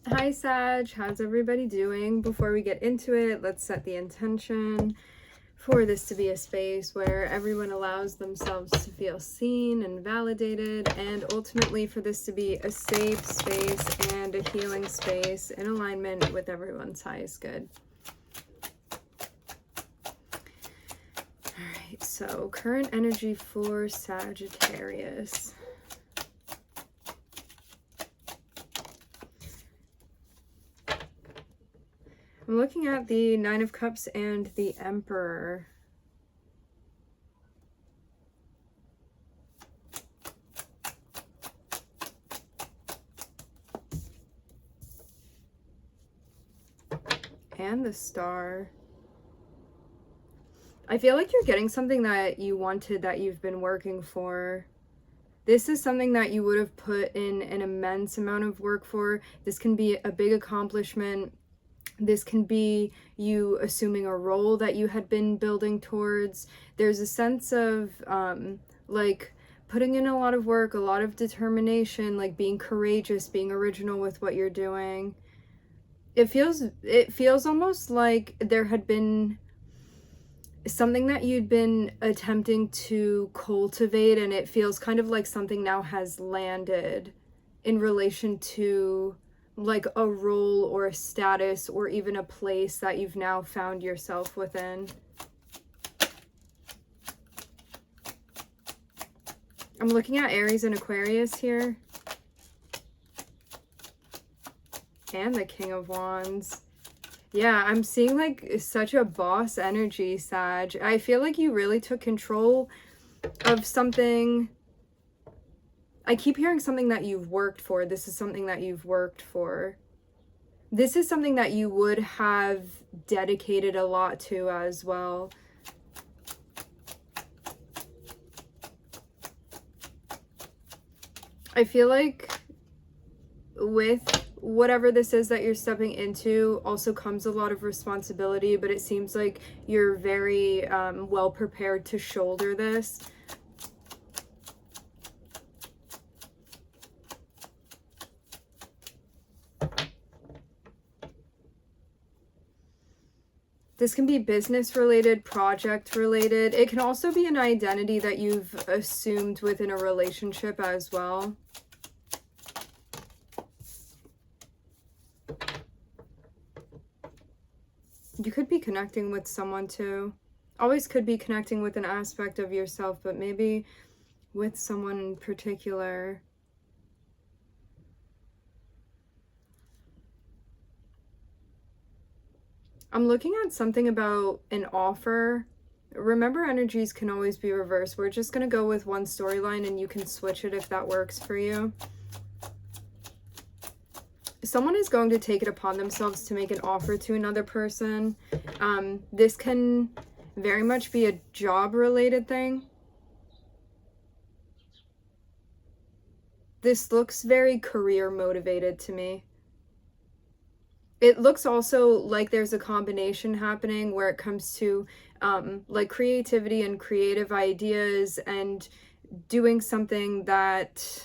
Hi Sag, how's everybody doing? Before we get into it, let's set the intention for this to be a space where everyone allows themselves to feel seen and validated, and ultimately for this to be a safe space and a healing space in alignment with everyone's highest good. Alright, so current energy for Sagittarius. I'm looking at the Nine of Cups and the Emperor. And the Star. I feel like you're getting something that you wanted, that you've been working for. This is something that you would have put in an immense amount of work for. This can be a big accomplishment. This can be you assuming a role that you had been building towards. There's a sense of like putting in a lot of work, a lot of determination, like being courageous, being original with what you're doing. It feels almost like there had been something that you'd been attempting to cultivate, and it feels kind of like something now has landed in relation to like a role or a status or even a place that you've now found yourself within. I'm looking at Aries and Aquarius here. And the King of Wands. Yeah, I'm seeing like such a boss energy, Sag. I feel like you really took control of something. I keep hearing something that you've worked for. This is something that you've worked for. This is something that you would have dedicated a lot to as well. I feel like with whatever this is that you're stepping into also comes a lot of responsibility, but it seems like you're very well prepared to shoulder this. This can be business related, project related. It can also be an identity that you've assumed within a relationship as well. You could be connecting with someone too. Always could be connecting with an aspect of yourself, but maybe with someone in particular. I'm looking at something about an offer. Remember, energies can always be reversed. We're just going to go with one storyline and you can switch it if that works for you. Someone is going to take it upon themselves to make an offer to another person. This can very much be a job-related thing. This looks very career-motivated to me. It looks also like there's a combination happening where it comes to like creativity and creative ideas and doing something that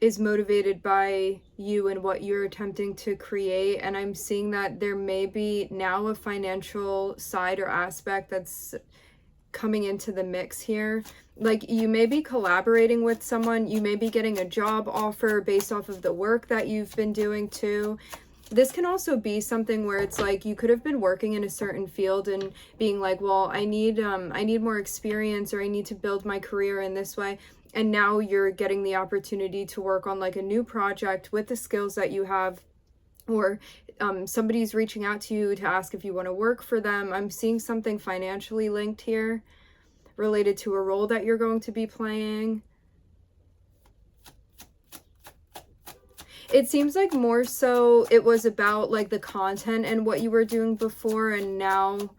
is motivated by you and what you're attempting to create. And I'm seeing that there may be now a financial side or aspect that's coming into the mix here. Like you may be collaborating with someone, you may be getting a job offer based off of the work that you've been doing too. This can also be something where it's like you could have been working in a certain field and being like, well, I need more experience, or I need to build my career in this way. And now you're getting the opportunity to work on like a new project with the skills that you have, or somebody's reaching out to you to ask if you want to work for them. I'm seeing something financially linked here related to a role that you're going to be playing. It seems like more so it was about like the content and what you were doing before, and now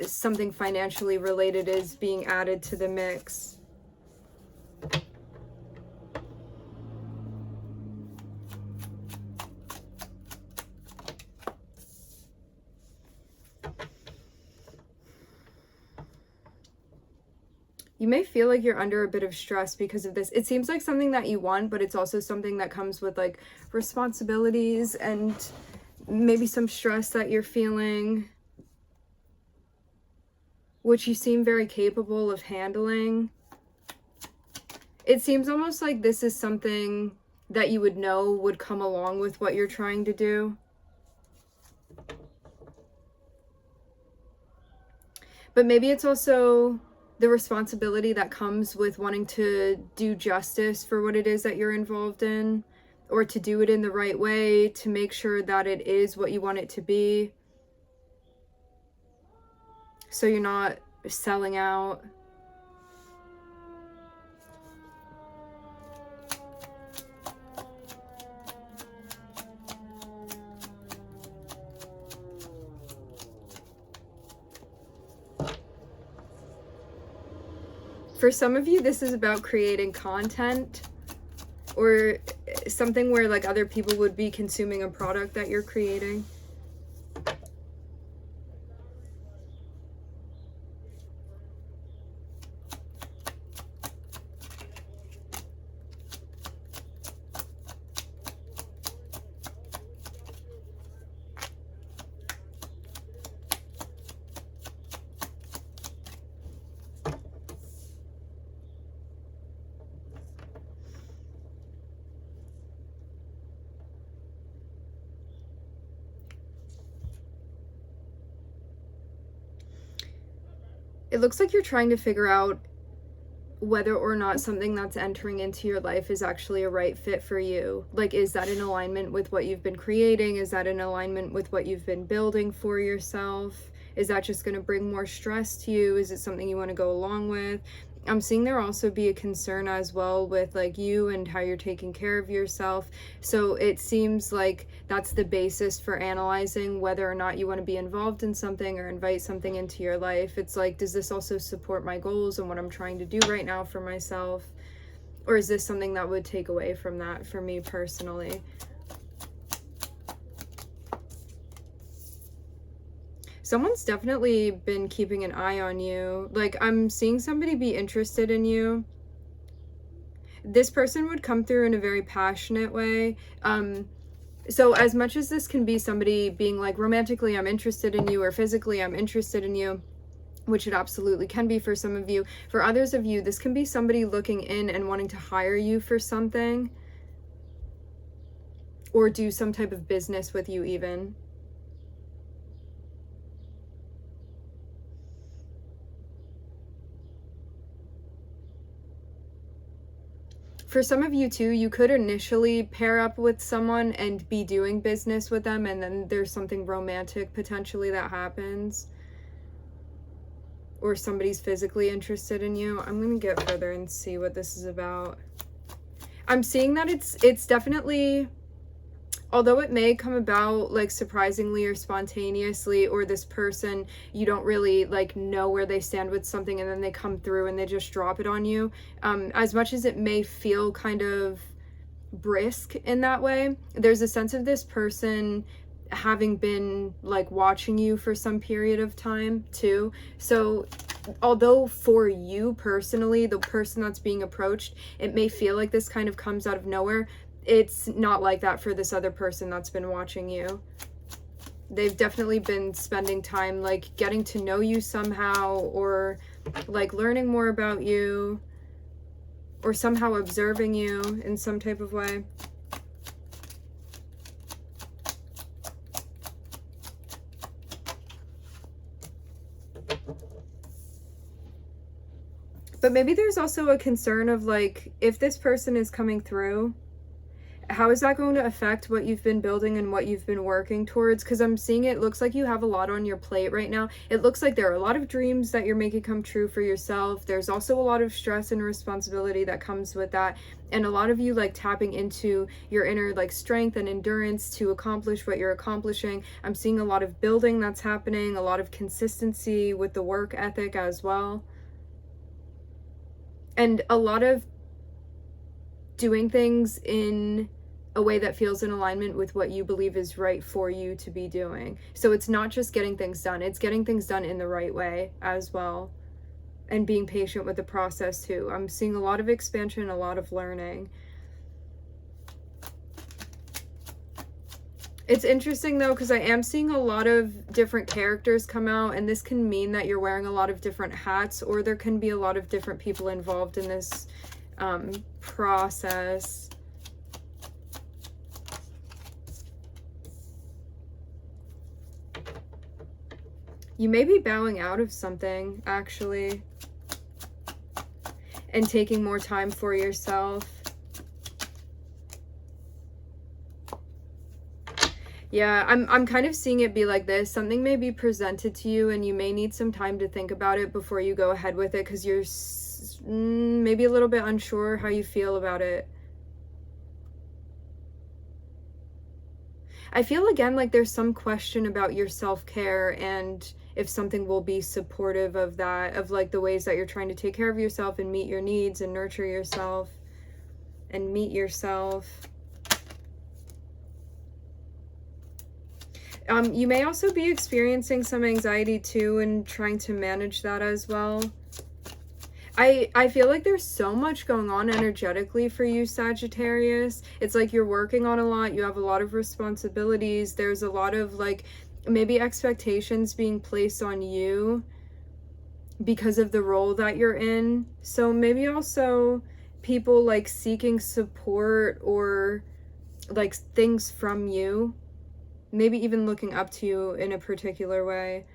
something financially related is being added to the mix. You may feel like you're under a bit of stress because of this. It seems like something that you want, but it's also something that comes with like responsibilities and maybe some stress that you're feeling, which you seem very capable of handling. It seems almost like this is something that you would know would come along with what you're trying to do. But maybe it's also the responsibility that comes with wanting to do justice for what it is that you're involved in, or to do it in the right way, to make sure that it is what you want it to be, so you're not selling out. For some of you, this is about creating content or something where like other people would be consuming a product that you're creating. It looks like you're trying to figure out whether or not something that's entering into your life is actually a right fit for you. Like, is that in alignment with what you've been creating? Is that in alignment with what you've been building for yourself? Is that just going to bring more stress to you? Is it something you want to go along with? I'm seeing there also be a concern as well with like you and how you're taking care of yourself. So it seems like that's the basis for analyzing whether or not you want to be involved in something or invite something into your life. It's like, does this also support my goals and what I'm trying to do right now for myself? Or is this something that would take away from that for me personally? Someone's definitely been keeping an eye on you. Like, I'm seeing somebody be interested in you. This person would come through in a very passionate way. So as much as this can be somebody being like, romantically, I'm interested in you, or physically, I'm interested in you, which it absolutely can be for some of you. For others of you, this can be somebody looking in and wanting to hire you for something, or do some type of business with you even. For some of you too, you could initially pair up with someone and be doing business with them, and then there's something romantic potentially that happens. Or somebody's physically interested in you. I'm gonna get further and see what this is about. I'm seeing that it's definitely, although it may come about like surprisingly or spontaneously, or this person, you don't really like know where they stand with something and then they come through and they just drop it on you. As much as it may feel kind of brisk in that way, there's a sense of this person having been like watching you for some period of time too. So although for you personally, the person that's being approached, it may feel like this kind of comes out of nowhere, it's not like that for this other person that's been watching you. They've definitely been spending time like getting to know you somehow, or like learning more about you, or somehow observing you in some type of way. But maybe there's also a concern of like, if this person is coming through, how is that going to affect what you've been building and what you've been working towards? Because I'm seeing it looks like you have a lot on your plate right now. It looks like there are a lot of dreams that you're making come true for yourself. There's also a lot of stress and responsibility that comes with that. And a lot of you like tapping into your inner like strength and endurance to accomplish what you're accomplishing. I'm seeing a lot of building that's happening, a lot of consistency with the work ethic as well. And a lot of doing things in a way that feels in alignment with what you believe is right for you to be doing. So it's not just getting things done, it's getting things done in the right way as well. and being patient with the process too. I'm seeing a lot of expansion, a lot of learning. It's interesting though, because I am seeing a lot of different characters come out, and this can mean that you're wearing a lot of different hats, or there can be a lot of different people involved in this process. You may be bowing out of something, actually, and taking more time for yourself. Yeah, I'm kind of seeing it be like this. Something may be presented to you and you may need some time to think about it before you go ahead with it, because you're maybe a little bit unsure how you feel about it. I feel again like there's some question about your self-care and if something will be supportive of that, of like the ways that you're trying to take care of yourself and meet your needs and nurture yourself and meet yourself. You may also be experiencing some anxiety too and trying to manage that as well. I feel like there's so much going on energetically for you, Sagittarius. It's like you're working on a lot. You have a lot of responsibilities. There's a lot of like maybe expectations being placed on you because of the role that you're in. So maybe also people like seeking support or like things from you. Maybe even looking up to you in a particular way.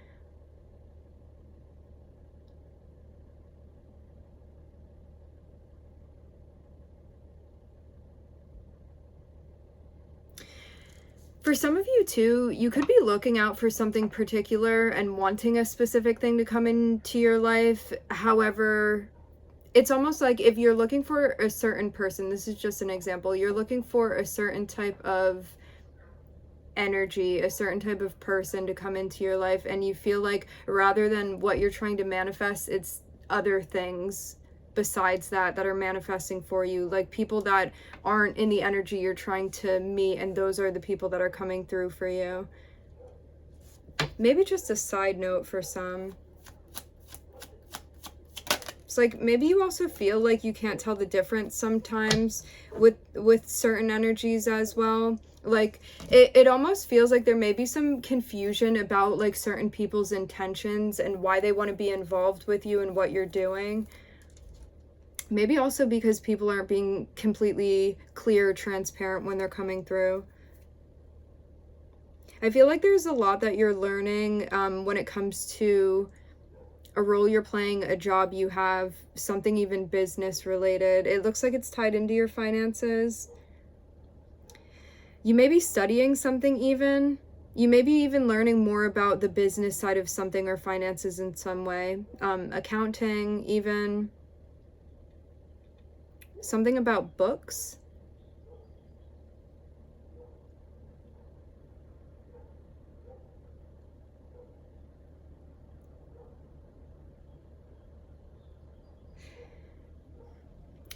For some of you too, you could be looking out for something particular and wanting a specific thing to come into your life. However, it's almost like if you're looking for a certain person, this is just an example, you're looking for a certain type of energy, a certain type of person to come into your life, and you feel like rather than what you're trying to manifest, it's other things besides that are manifesting for you, like people that aren't in the energy you're trying to meet, and those are the people that are coming through for you. Maybe just a side note for some, it's like maybe you also feel like you can't tell the difference sometimes with certain energies as well. Like it almost feels like there may be some confusion about like certain people's intentions and why they want to be involved with you and what you're doing. Maybe also because people aren't being completely clear, transparent when they're coming through. I feel like there's a lot that you're learning when it comes to a role you're playing, a job you have, something even business related. It looks like it's tied into your finances. You may be studying something even. You may be even learning more about the business side of something or finances in some way. Accounting even. Something about books.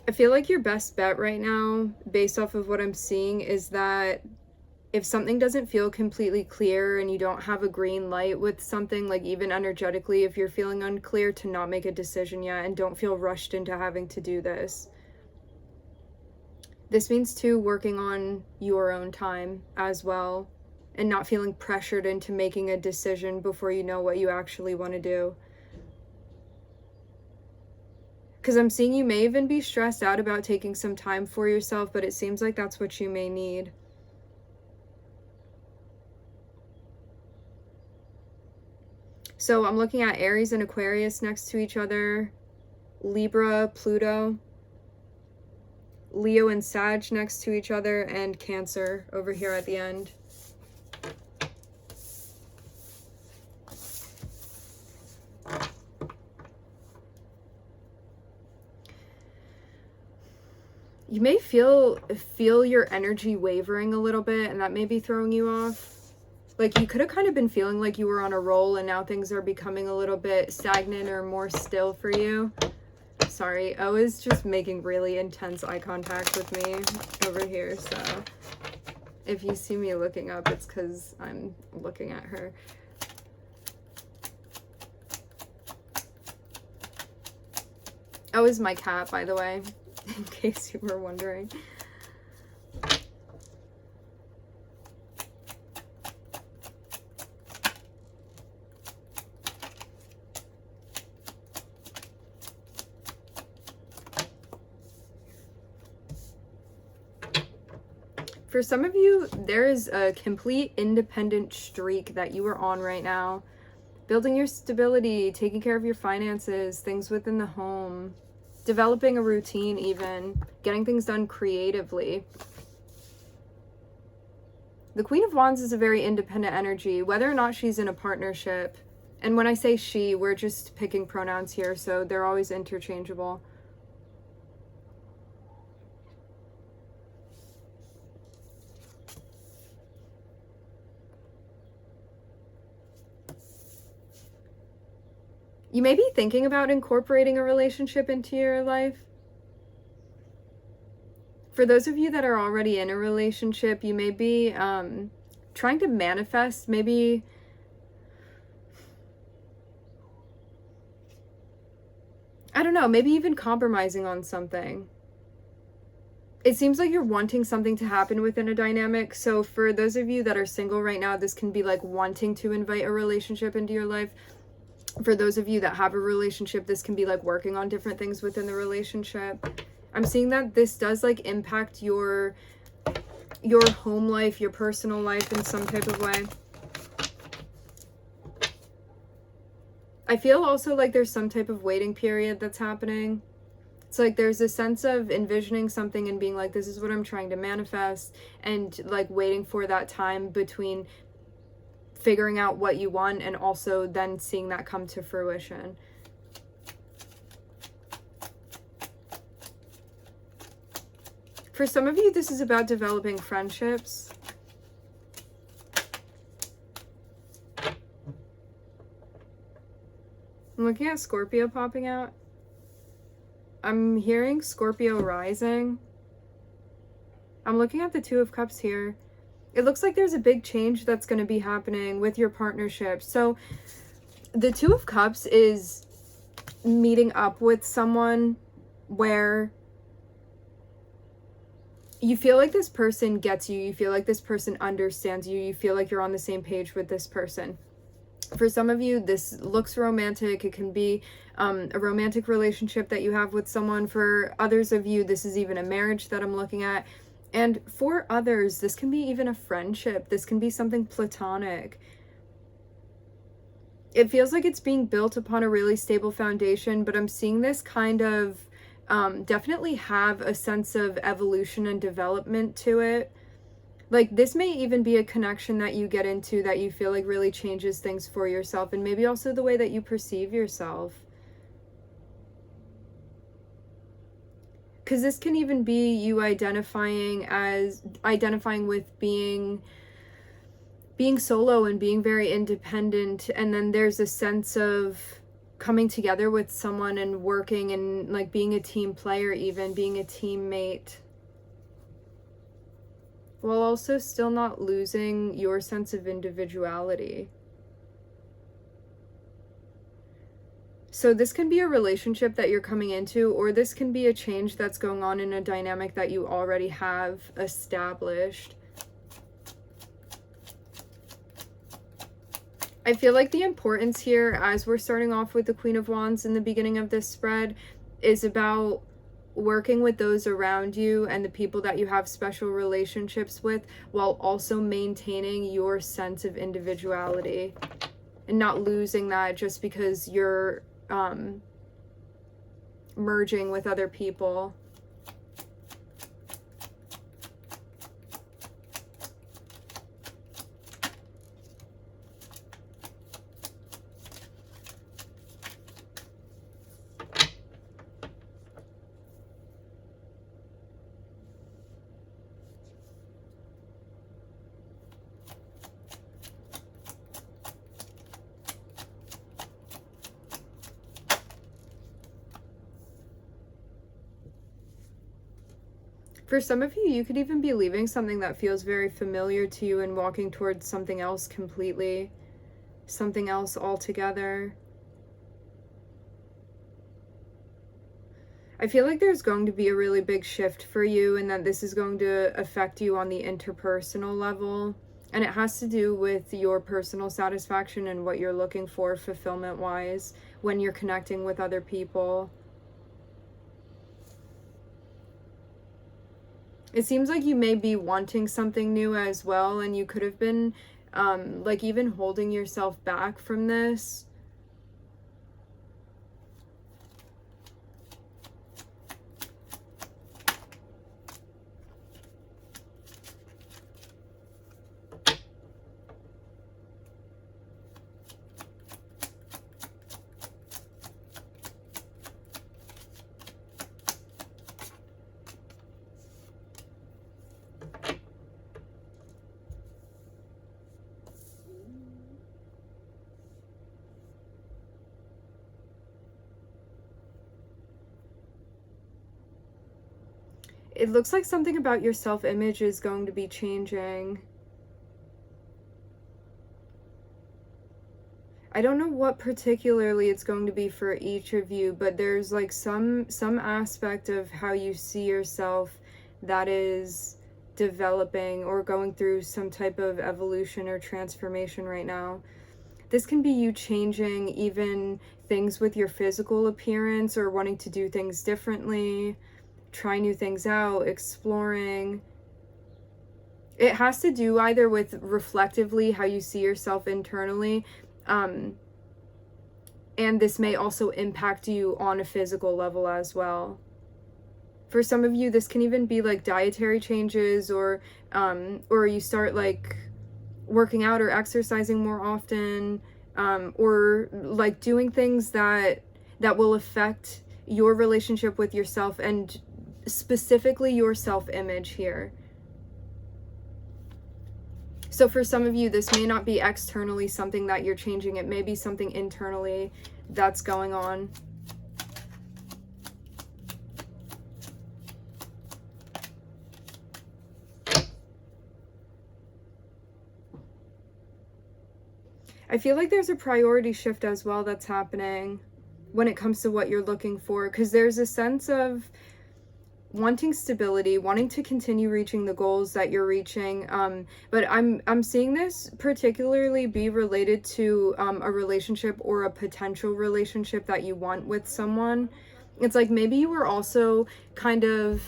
I feel like your best bet right now, based off of what I'm seeing, is that if something doesn't feel completely clear and you don't have a green light with something, like even energetically, if you're feeling unclear, to not make a decision yet and don't feel rushed into having to do this. This means too working on your own time as well and not feeling pressured into making a decision before you know what you actually want to do. Because I'm seeing you may even be stressed out about taking some time for yourself, but it seems like that's what you may need. So I'm looking at Aries and Aquarius next to each other, Libra, Pluto, Leo and Sag next to each other, and Cancer over here at the end. You may feel your energy wavering a little bit, and that may be throwing you off. Like you could have kind of been feeling like you were on a roll and now things are becoming a little bit stagnant or more still for you. Sorry, O is just making really intense eye contact with me over here, so if you see me looking up, it's because I'm looking at her. Oh, is my cat, by the way, in case you were wondering. For some of you, there is a complete independent streak that you are on right now. Building your stability, taking care of your finances, things within the home, developing a routine even, getting things done creatively. The Queen of Wands is a very independent energy, whether or not she's in a partnership. And when I say she, we're just picking pronouns here, so they're always interchangeable. You may be thinking about incorporating a relationship into your life. For those of you that are already in a relationship, you may be trying to manifest, maybe I don't know, maybe even compromising on something. It seems like you're wanting something to happen within a dynamic. So for those of you that are single right now, this can be like wanting to invite a relationship into your life. For those of you that have a relationship, this can be like working on different things within the relationship. I'm seeing that this does like impact your home life, your personal life in some type of way. I feel also like there's some type of waiting period that's happening. It's like there's a sense of envisioning something and being like, this is what I'm trying to manifest, and like waiting for that time between figuring out what you want and also then seeing that come to fruition. For some of you, this is about developing friendships. I'm looking at Scorpio popping out. I'm hearing Scorpio rising. I'm looking at the Two of Cups here. It looks like there's a big change that's going to be happening with your partnership. So the Two of Cups is meeting up with someone where you feel like this person gets you. You feel like this person understands you. You feel like you're on the same page with this person. For some of you, this looks romantic. It can be a romantic relationship that you have with someone. For others of you, this is even a marriage that I'm looking at. And for others, this can be even a friendship. This can be something platonic. It feels like it's being built upon a really stable foundation, but I'm seeing this kind of definitely have a sense of evolution and development to it. Like this may even be a connection that you get into that you feel like really changes things for yourself, and maybe also the way that you perceive yourself. Because this can even be you identifying with being solo and being very independent, and then there's a sense of coming together with someone and working and like being a team player, even being a teammate, while also still not losing your sense of individuality. So this can be a relationship that you're coming into, or this can be a change that's going on in a dynamic that you already have established. I feel like the importance here, as we're starting off with the Queen of Wands in the beginning of this spread, is about working with those around you and the people that you have special relationships with, while also maintaining your sense of individuality and not losing that just because you're merging with other people. For some of you, you could even be leaving something that feels very familiar to you and walking towards something else completely, something else altogether. I feel like there's going to be a really big shift for you, and that this is going to affect you on the interpersonal level. And it has to do with your personal satisfaction and what you're looking for fulfillment-wise when you're connecting with other people. It seems like you may be wanting something new as well, and you could have been like even holding yourself back from this. It looks like something about your self-image is going to be changing. I don't know what particularly it's going to be for each of you, but there's like some aspect of how you see yourself that is developing or going through some type of evolution or transformation right now. This can be you changing even things with your physical appearance, or wanting to do things differently, try new things out, exploring. It has to do either with reflectively how you see yourself internally, and this may also impact you on a physical level as well. For some of you, this can even be like dietary changes, or you start like working out or exercising more often, or like doing things that will affect your relationship with yourself, and specifically your self-image here. So for some of you, this may not be externally something that you're changing. It may be something internally that's going on. I feel like there's a priority shift as well that's happening when it comes to what you're looking for, because there's a sense of wanting stability, wanting to continue reaching the goals that you're reaching, but I'm seeing this particularly be related to a relationship or a potential relationship that you want with someone. It's like maybe you were also kind of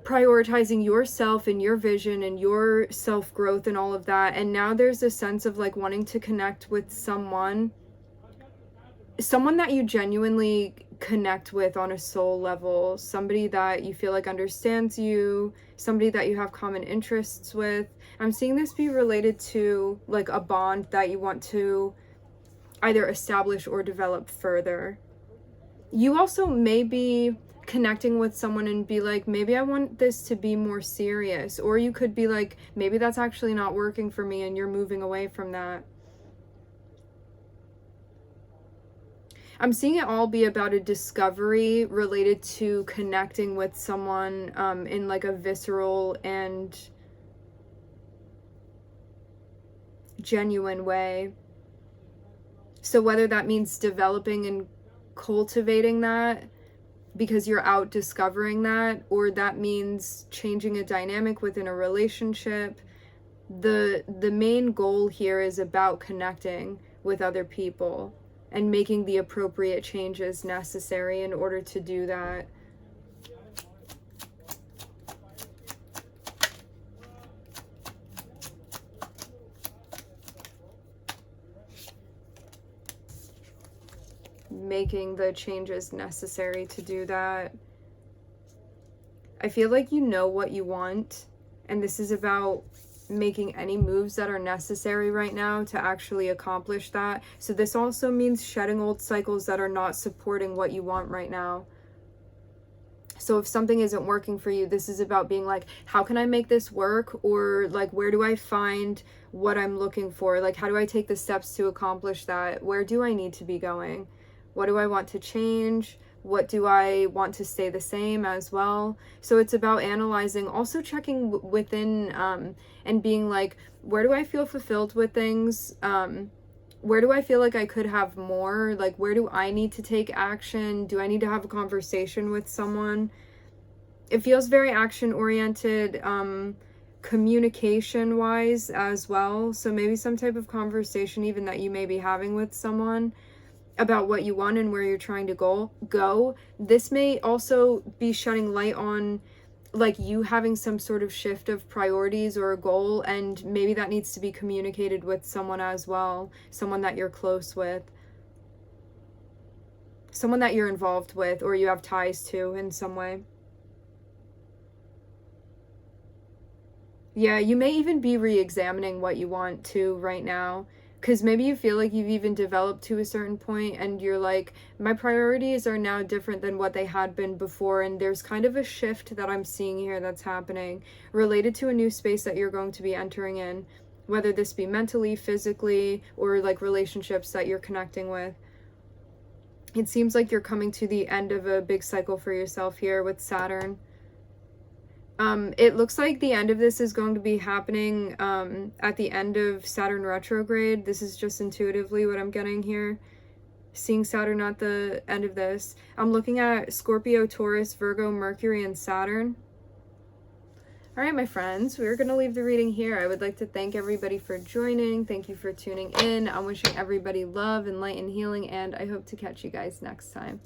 prioritizing yourself and your vision and your self-growth and all of that, and now there's a sense of like wanting to connect with someone that you genuinely connect with on a soul level, somebody that you feel like understands you, somebody that you have common interests with. I'm seeing this be related to like a bond that you want to either establish or develop further. You also may be connecting with someone and be like, maybe I want this to be more serious, or you could be like, maybe that's actually not working for me, and you're moving away from that. I'm seeing it all be about a discovery related to connecting with someone in like a visceral and genuine way. So whether that means developing and cultivating that because you're out discovering that, or that means changing a dynamic within a relationship, the main goal here is about connecting with other people and making the appropriate changes necessary in order to do that. Making the changes necessary to do that. I feel like you know what you want, and this is about making any moves that are necessary right now to actually accomplish that. So this also means shedding old cycles that are not supporting what you want right now. So if something isn't working for you, this is about being like, how can I make this work? Or like, where do I find what I'm looking for? Like, how do I take the steps to accomplish that? Where do I need to be going? What do I want to change? What do I want to stay the same as well? So it's about analyzing, also checking within and being like, where do I feel fulfilled with things? Where do I feel like I could have more? Like, where do I need to take action? Do I need to have a conversation with someone? It feels very action oriented, communication wise as well. So maybe some type of conversation even that you may be having with someone about what you want and where you're trying to go. This may also be shedding light on like you having some sort of shift of priorities or a goal, and maybe that needs to be communicated with someone as well, someone that you're close with, someone that you're involved with or you have ties to in some way. Yeah, you may even be re-examining what you want to right now, because maybe you feel like you've even developed to a certain point and you're like, my priorities are now different than what they had been before, and there's kind of a shift that I'm seeing here that's happening related to a new space that you're going to be entering in, whether this be mentally, physically, or like relationships that you're connecting with. It seems like you're coming to the end of a big cycle for yourself here with Saturn. It looks like the end of this is going to be happening at the end of Saturn retrograde. This is just intuitively what I'm getting here. Seeing Saturn at the end of this. I'm looking at Scorpio, Taurus, Virgo, Mercury, and Saturn. All right, my friends, we're going to leave the reading here. I would like to thank everybody for joining. Thank you for tuning in. I'm wishing everybody love and light and healing, and I hope to catch you guys next time.